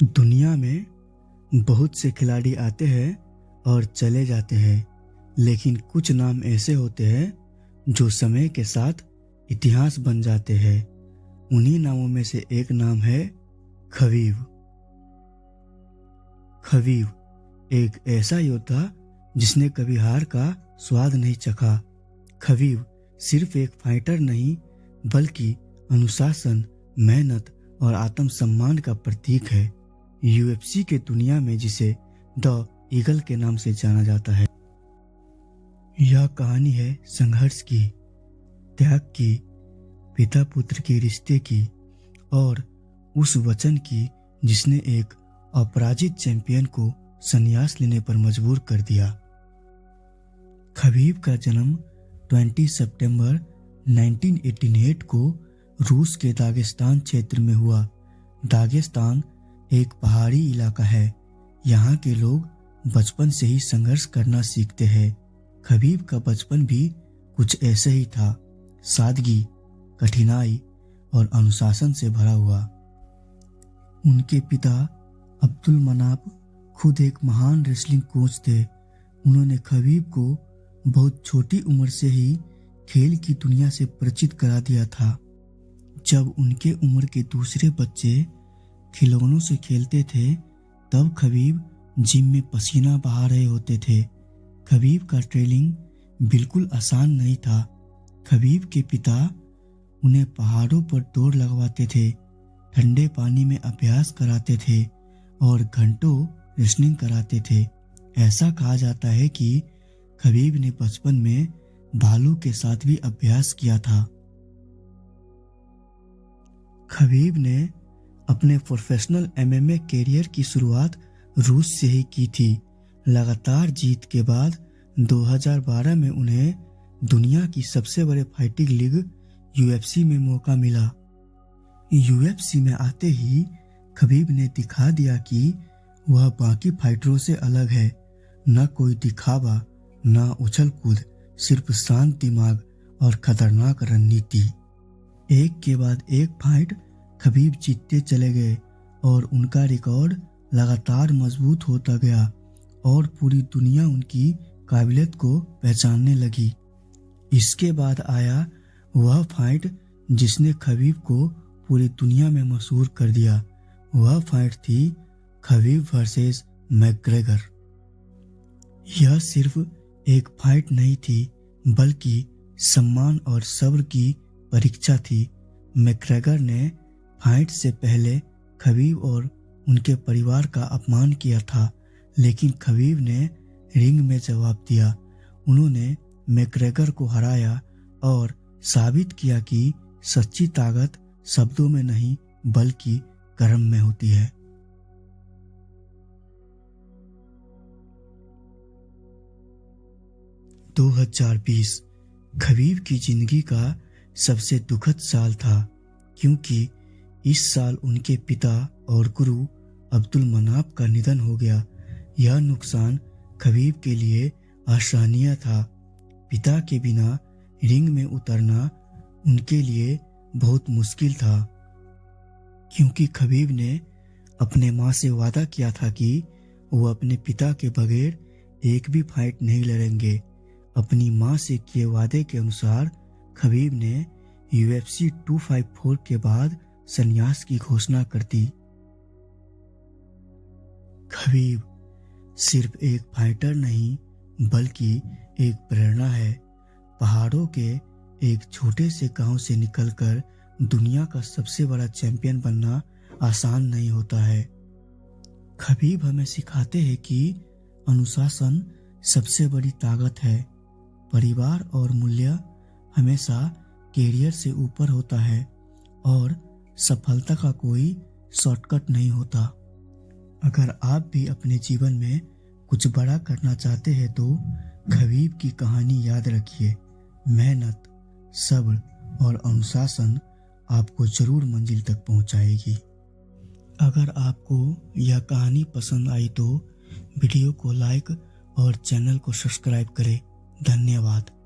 दुनिया में बहुत से खिलाड़ी आते हैं और चले जाते हैं, लेकिन कुछ नाम ऐसे होते हैं जो समय के साथ इतिहास बन जाते हैं। उन्हीं नामों में से एक नाम है खबीब। खबीब एक ऐसा योद्धा जिसने कभी हार का स्वाद नहीं चखा। खबीब सिर्फ एक फाइटर नहीं, बल्कि अनुशासन, मेहनत और आत्मसम्मान का प्रतीक है। यूएफसी के दुनिया में जिसे द ईगल के नाम से जाना जाता है। यह कहानी है संघर्ष की, त्याग की, पिता पुत्र के रिश्ते की और उस वचन की जिसने एक अपराजित चैंपियन को संन्यास लेने पर मजबूर कर दिया। खबीब का जन्म 20 सितंबर 1988 को रूस के दागिस्तान क्षेत्र में हुआ। दागिस्तान एक पहाड़ी इलाका है। यहाँ के लोग बचपन से ही संघर्ष करना सीखते हैं। खबीब का बचपन भी कुछ ऐसे ही था, सादगी, कठिनाई और अनुशासन से भरा हुआ। उनके पिता अब्दुल मनाफ खुद एक महान रेसलिंग कोच थे। उन्होंने खबीब को बहुत छोटी उम्र से ही खेल की दुनिया से परिचित करा दिया था। जब उनके उम्र के दूसरे बच्चे खिलौनों से खेलते थे, तब खबीब जिम में पसीना बहा रहे होते थे। खबीब का ट्रेनिंग बिल्कुल आसान नहीं था। खबीब के पिता उन्हें पहाड़ों पर दौड़ लगवाते थे, ठंडे पानी में अभ्यास कराते थे और घंटों रेसलिंग कराते थे। ऐसा कहा जाता है कि खबीब ने बचपन में भालू के साथ भी अभ्यास किया था। खबीब ने अपने प्रोफेशनल एमएमए करियर की शुरुआत रूस से ही की थी। लगातार जीत के बाद 2012 में उन्हें दुनिया की सबसे बड़े फाइटिंग लीग यूएफसी में मौका मिला। यूएफसी में आते ही खबीब ने दिखा दिया कि वह बाकी फाइटरों से अलग है। न कोई दिखावा, न उछल कूद, सिर्फ शांत दिमाग और खतरनाक रणनीति। एक के बाद एक फाइट खबीब जीतते चले गए और उनका रिकॉर्ड लगातार मजबूत होता गया और पूरी दुनिया उनकी काबिलियत को पहचानने लगी। इसके बाद आया वह फाइट जिसने खबीब को पूरी दुनिया में मशहूर कर दिया। वह फाइट थी खबीब वर्सेस मैकग्रेगर। यह सिर्फ एक फाइट नहीं थी, बल्कि सम्मान और सब्र की परीक्षा थी। मैकग्रेगर ने फाइट से पहले खबीब और उनके परिवार का अपमान किया था, लेकिन खबीब ने रिंग में जवाब दिया। उन्होंने मैकग्रेगर को हराया और साबित किया कि सच्ची ताकत शब्दों में नहीं, बल्कि कर्म में होती है। – 2020 खबीब की जिंदगी का सबसे दुखद साल था, क्योंकि इस साल उनके पिता और गुरु अब्दुल मनाफ का निधन हो गया। यह नुकसान खबीब के लिए असहनीय था। पिता के बिना रिंग में उतरना उनके लिए बहुत मुश्किल था, क्योंकि खबीब ने अपने मां से वादा किया था कि वो अपने पिता के बगैर एक भी फाइट नहीं लड़ेंगे। अपनी मां से किए वादे के अनुसार खबीब ने यूएफसी 254 के बाद संन्यास की घोषणा कर दी। खबीब सिर्फ एक फाइटर नहीं, बल्कि एक प्रेरणा है। पहाड़ों के एक छोटे से गांव से निकलकर दुनिया का सबसे बड़ा चैंपियन बनना आसान नहीं होता है। खबीब हमें सिखाते हैं कि अनुशासन सबसे बड़ी ताकत है। परिवार और मूल्य हमेशा कैरियर से ऊपर होता है और सफलता का कोई शॉर्टकट नहीं होता। अगर आप भी अपने जीवन में कुछ बड़ा करना चाहते हैं तो खबीब की कहानी याद रखिए। मेहनत, सब्र और अनुशासन आपको जरूर मंजिल तक पहुंचाएगी। अगर आपको यह कहानी पसंद आई तो वीडियो को लाइक और चैनल को सब्सक्राइब करें। धन्यवाद।